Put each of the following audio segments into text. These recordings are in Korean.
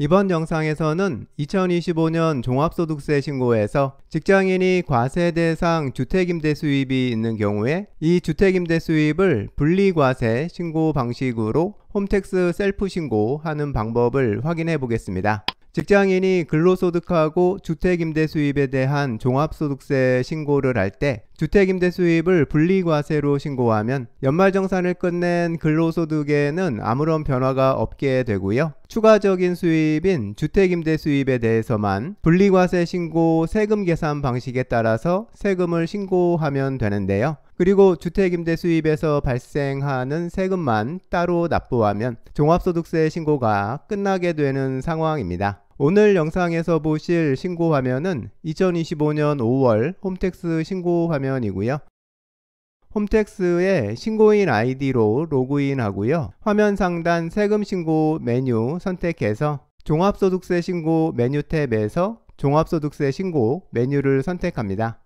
이번 영상에서는 2025년 종합소득세 신고에서 직장인이 과세 대상 주택임대 수입이 있는 경우에 이 주택임대 수입을 분리과세 신고 방식으로 홈택스 셀프 신고하는 방법을 확인해 보겠습니다. 직장인이 근로소득하고 주택임대 수입에 대한 종합소득세 신고를 할 때 주택임대 수입을 분리과세로 신고하면 연말정산을 끝낸 근로소득에는 아무런 변화가 없게 되고요. 추가적인 수입인 주택임대 수입에 대해서만 분리과세 신고 세금 계산 방식에 따라서 세금을 신고하면 되는데요. 그리고 주택임대 수입에서 발생하는 세금만 따로 납부하면 종합소득세 신고가 끝나게 되는 상황입니다. 오늘 영상에서 보실 신고 화면은 2025년 5월 홈택스 신고 화면이고요. 홈택스의 신고인 아이디로 로그인 하고요. 화면 상단 세금 신고 메뉴 선택해서 종합소득세 신고 메뉴 탭에서 종합소득세 신고 메뉴를 선택합니다.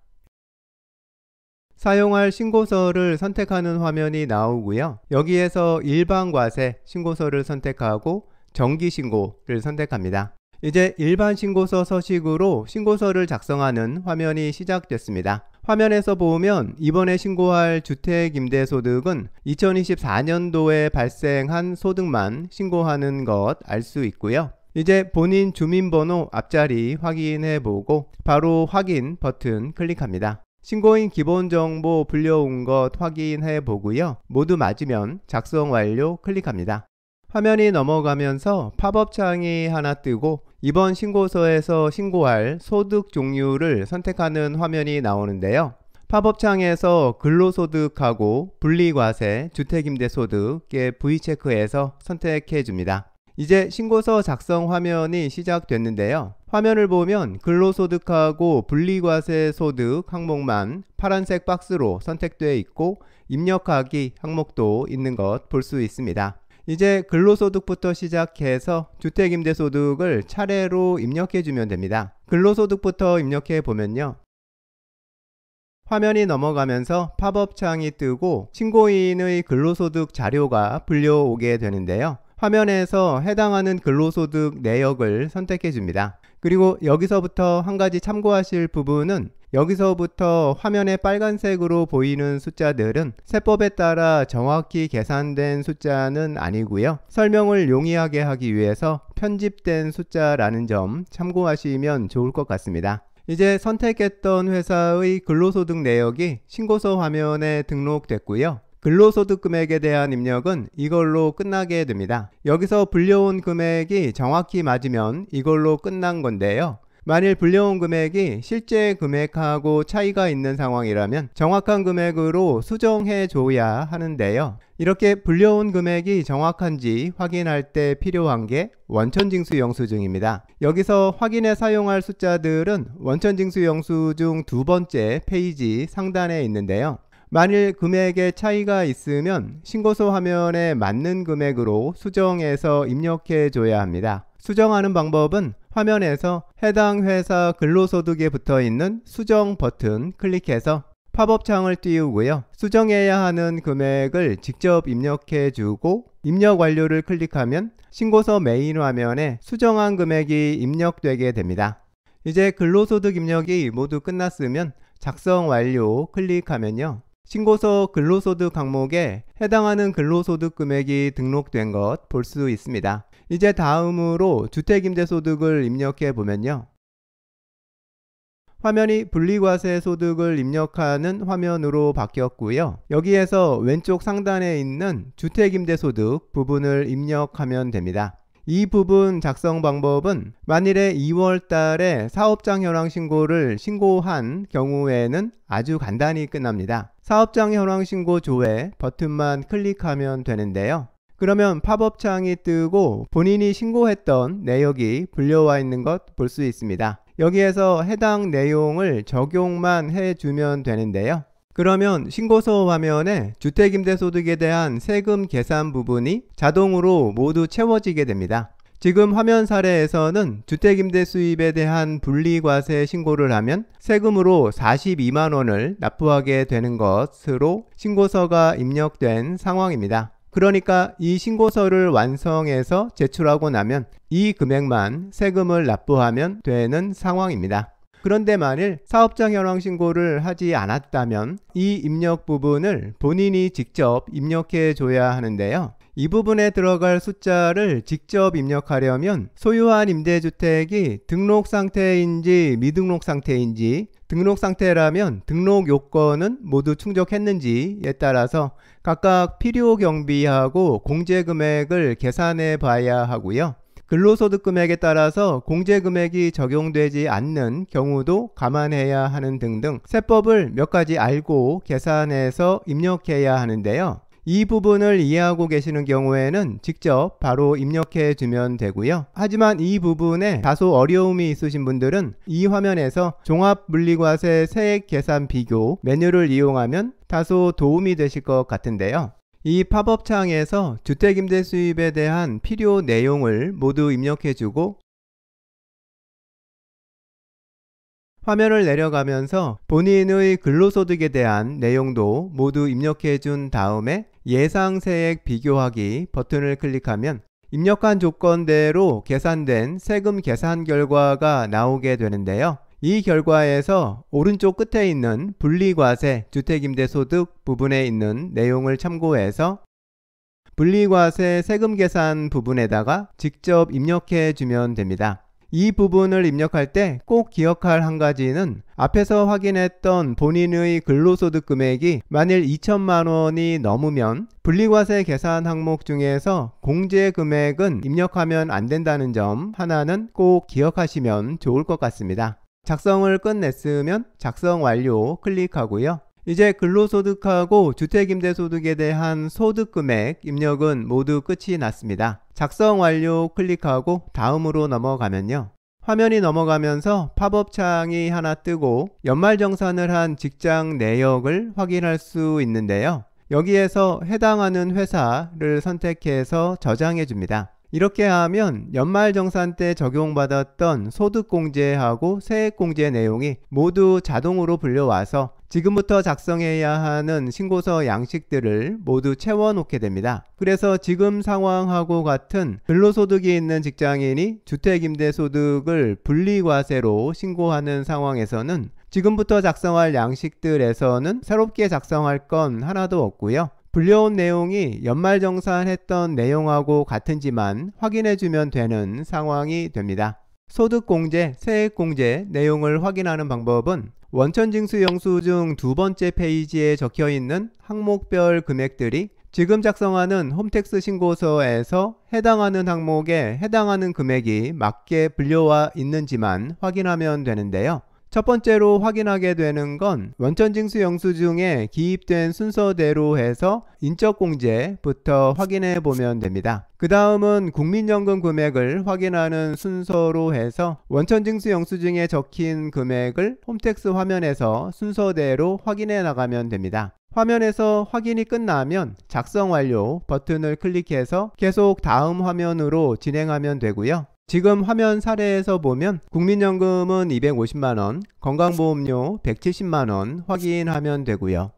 사용할 신고서를 선택하는 화면이 나오고요. 여기에서 일반과세 신고서를 선택하고 정기신고를 선택합니다. 이제 일반 신고서 서식으로 신고서를 작성하는 화면이 시작됐습니다. 화면에서 보면 이번에 신고할 주택임대소득은 2024년도에 발생한 소득만 신고하는 것 알 수 있고요. 이제 본인 주민번호 앞자리 확인해 보고 바로 확인 버튼 클릭합니다. 신고인 기본정보 불려온 것 확인해 보고요. 모두 맞으면 작성 완료 클릭합니다. 화면이 넘어가면서 팝업 창이 하나 뜨고 이번 신고서에서 신고할 소득 종류를 선택하는 화면이 나오는데요. 팝업 창에서 근로소득하고 분리과세, 주택임대소득의 V체크해서 선택해 줍니다. 이제 신고서 작성 화면이 시작됐는데요. 화면을 보면 근로소득하고 분리과세 소득 항목만 파란색 박스로 선택되어 있고 입력하기 항목도 있는 것 볼 수 있습니다. 이제 근로소득부터 시작해서 주택임대소득을 차례로 입력해 주면 됩니다. 근로소득부터 입력해 보면요. 화면이 넘어가면서 팝업 창이 뜨고 신고인의 근로소득 자료가 불려오게 되는데요. 화면에서 해당하는 근로소득 내역을 선택해 줍니다. 그리고 여기서부터 한 가지 참고하실 부분은 여기서부터 화면에 빨간색으로 보이는 숫자들은 세법에 따라 정확히 계산된 숫자는 아니고요. 설명을 용이하게 하기 위해서 편집된 숫자라는 점 참고하시면 좋을 것 같습니다. 이제 선택했던 회사의 근로소득 내역이 신고서 화면에 등록됐고요. 근로소득 금액에 대한 입력은 이걸로 끝나게 됩니다. 여기서 불려온 금액이 정확히 맞으면 이걸로 끝난 건데요. 만일 불려온 금액이 실제 금액하고 차이가 있는 상황이라면 정확한 금액으로 수정해 줘야 하는데요. 이렇게 불려온 금액이 정확한지 확인할 때 필요한 게 원천징수 영수증입니다. 여기서 확인해 사용할 숫자들은 원천징수 영수증 두 번째 페이지 상단에 있는데요. 만일 금액의 차이가 있으면 신고서 화면에 맞는 금액으로 수정해서 입력해 줘야 합니다. 수정하는 방법은 화면에서 해당 회사 근로소득에 붙어 있는 수정 버튼 클릭해서 팝업 창을 띄우고요. 수정해야 하는 금액을 직접 입력해 주고 입력 완료를 클릭하면 신고서 메인 화면에 수정한 금액이 입력되게 됩니다. 이제 근로소득 입력이 모두 끝났으면 작성 완료 클릭하면요. 신고서 근로소득 항목에 해당하는 근로소득 금액이 등록된 것 볼 수 있습니다. 이제 다음으로 주택임대소득을 입력해 보면요. 화면이 분리과세 소득을 입력하는 화면으로 바뀌었고요. 여기에서 왼쪽 상단에 있는 주택임대소득 부분을 입력하면 됩니다. 이 부분 작성 방법은 만일에 2월 달에 사업장 현황 신고를 신고한 경우에는 아주 간단히 끝납니다. 사업장 현황 신고 조회 버튼만 클릭하면 되는데요. 그러면 팝업 창이 뜨고 본인이 신고했던 내역이 불려와 있는 것 볼 수 있습니다. 여기에서 해당 내용을 적용만 해주면 되는데요. 그러면 신고서 화면에 주택임대소득에 대한 세금 계산 부분이 자동으로 모두 채워지게 됩니다. 지금 화면 사례에서는 주택임대 수입에 대한 분리과세 신고를 하면 세금으로 42만 원을 납부하게 되는 것으로 신고서가 입력된 상황입니다. 그러니까 이 신고서를 완성해서 제출하고 나면 이 금액만 세금을 납부하면 되는 상황입니다. 그런데 만일 사업장 현황 신고를 하지 않았다면 이 입력 부분을 본인이 직접 입력해 줘야 하는데요. 이 부분에 들어갈 숫자를 직접 입력하려면 소유한 임대주택이 등록 상태인지 미등록 상태인지, 등록 상태라면 등록 요건은 모두 충족했는지에 따라서 각각 필요 경비하고 공제 금액을 계산해 봐야 하고요. 근로소득 금액에 따라서 공제 금액이 적용되지 않는 경우도 감안해야 하는 등등 세법을 몇 가지 알고 계산해서 입력해야 하는데요. 이 부분을 이해하고 계시는 경우에는 직접 바로 입력해 주면 되고요. 하지만 이 부분에 다소 어려움이 있으신 분들은 이 화면에서 종합물리과세 세액 계산 비교 메뉴를 이용하면 다소 도움이 되실 것 같은데요. 이 팝업 창에서 주택임대 수입에 대한 필요 내용을 모두 입력해 주고 화면을 내려가면서 본인의 근로소득에 대한 내용도 모두 입력해 준 다음에 예상세액 비교하기 버튼을 클릭하면 입력한 조건대로 계산된 세금 계산 결과가 나오게 되는데요. 이 결과에서 오른쪽 끝에 있는 분리과세 주택임대소득 부분에 있는 내용을 참고해서 분리과세 세금 계산 부분에다가 직접 입력해 주면 됩니다. 이 부분을 입력할 때 꼭 기억할 한 가지는 앞에서 확인했던 본인의 근로소득 금액이 만일 2천만 원이 넘으면 분리과세 계산 항목 중에서 공제 금액은 입력하면 안 된다는 점 하나는 꼭 기억하시면 좋을 것 같습니다. 작성을 끝냈으면 작성 완료 클릭하고요. 이제 근로소득하고 주택임대소득에 대한 소득금액 입력은 모두 끝이 났습니다. 작성 완료 클릭하고 다음으로 넘어가면요. 화면이 넘어가면서 팝업 창이 하나 뜨고 연말정산을 한 직장 내역을 확인할 수 있는데요. 여기에서 해당하는 회사를 선택해서 저장해 줍니다. 이렇게 하면 연말정산 때 적용받았던 소득공제하고 세액공제 내용이 모두 자동으로 불려와서 지금부터 작성해야 하는 신고서 양식들을 모두 채워놓게 됩니다. 그래서 지금 상황하고 같은 근로소득이 있는 직장인이 주택임대소득을 분리과세로 신고하는 상황에서는 지금부터 작성할 양식들에서는 새롭게 작성할 건 하나도 없고요. 불려온 내용이 연말정산했던 내용하고 같은지만 확인해주면 되는 상황이 됩니다. 소득공제, 세액공제 내용을 확인하는 방법은 원천징수 영수증 두 번째 페이지에 적혀있는 항목별 금액들이 지금 작성하는 홈택스 신고서에서 해당하는 항목에 해당하는 금액이 맞게 불려와 있는지만 확인하면 되는데요. 첫 번째로 확인하게 되는 건 원천징수 영수증에 기입된 순서대로 해서 인적공제부터 확인해 보면 됩니다. 그 다음은 국민연금 금액을 확인하는 순서로 해서 원천징수 영수증에 적힌 금액을 홈택스 화면에서 순서대로 확인해 나가면 됩니다. 화면에서 확인이 끝나면 작성 완료 버튼을 클릭해서 계속 다음 화면으로 진행하면 되고요. 지금 화면 사례에서 보면 국민연금은 250만원, 건강보험료 170만원 확인하면 되고요.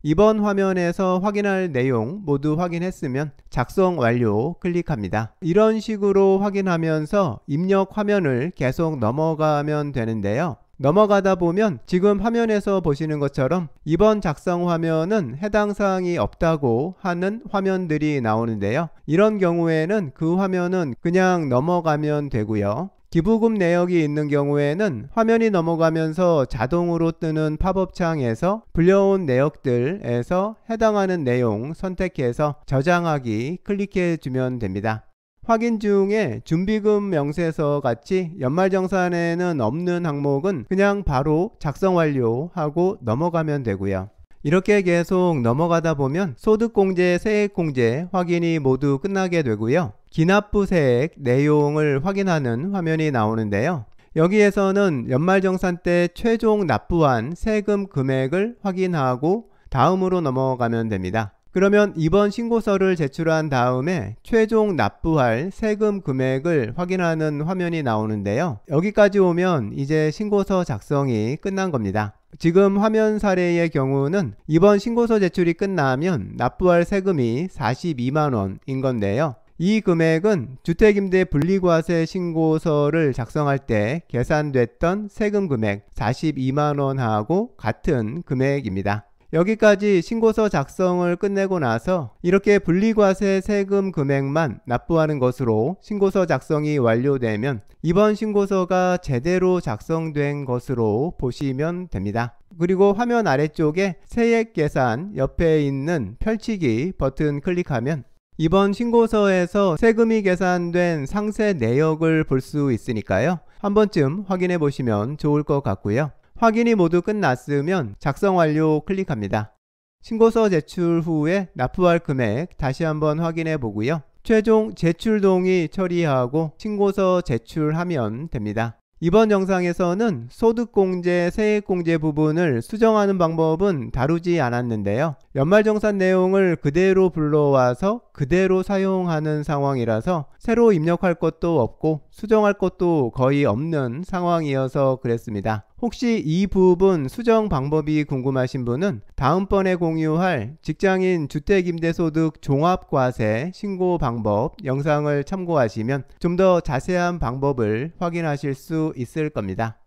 이번 화면에서 확인할 내용 모두 확인했으면 작성 완료 클릭합니다. 이런 식으로 확인하면서 입력 화면을 계속 넘어가면 되는데요. 넘어가다 보면 지금 화면에서 보시는 것처럼 이번 작성 화면은 해당 사항이 없다고 하는 화면들이 나오는데요. 이런 경우에는 그 화면은 그냥 넘어가면 되고요. 기부금 내역이 있는 경우에는 화면이 넘어가면서 자동으로 뜨는 팝업 창에서 불려온 내역들에서 해당하는 내용 선택해서 저장하기 클릭해 주면 됩니다. 확인 중에 준비금 명세서 같이 연말정산에는 없는 항목은 그냥 바로 작성 완료하고 넘어가면 되고요. 이렇게 계속 넘어가다 보면 소득공제, 세액공제 확인이 모두 끝나게 되고요. 기납부세액 내용을 확인하는 화면이 나오는데요. 여기에서는 연말정산 때 최종 납부한 세금 금액을 확인하고 다음으로 넘어가면 됩니다. 그러면 이번 신고서를 제출한 다음에 최종 납부할 세금 금액을 확인하는 화면이 나오는데요. 여기까지 오면 이제 신고서 작성이 끝난 겁니다. 지금 화면 사례의 경우는 이번 신고서 제출이 끝나면 납부할 세금이 42만 원인 건데요. 이 금액은 주택임대 분리과세 신고서를 작성할 때 계산됐던 세금 금액 42만 원하고 같은 금액입니다. 여기까지 신고서 작성을 끝내고 나서 이렇게 분리과세 세금 금액만 납부하는 것으로 신고서 작성이 완료되면 이번 신고서가 제대로 작성된 것으로 보시면 됩니다. 그리고 화면 아래쪽에 세액 계산 옆에 있는 펼치기 버튼 클릭하면 이번 신고서에서 세금이 계산된 상세 내역을 볼 수 있으니까요. 한 번쯤 확인해 보시면 좋을 것 같고요. 확인이 모두 끝났으면 작성 완료 클릭합니다. 신고서 제출 후에 납부할 금액 다시 한번 확인해 보고요. 최종 제출 동의 처리하고 신고서 제출하면 됩니다. 이번 영상에서는 소득공제, 세액공제 부분을 수정하는 방법은 다루지 않았는데요. 연말정산 내용을 그대로 불러와서 그대로 사용하는 상황이라서 새로 입력할 것도 없고 수정할 것도 거의 없는 상황이어서 그랬습니다. 혹시 이 부분 수정 방법이 궁금하신 분은 다음번에 공유할 직장인 주택임대소득 종합과세 신고 방법 영상을 참고하시면 좀 더 자세한 방법을 확인하실 수 있을 겁니다.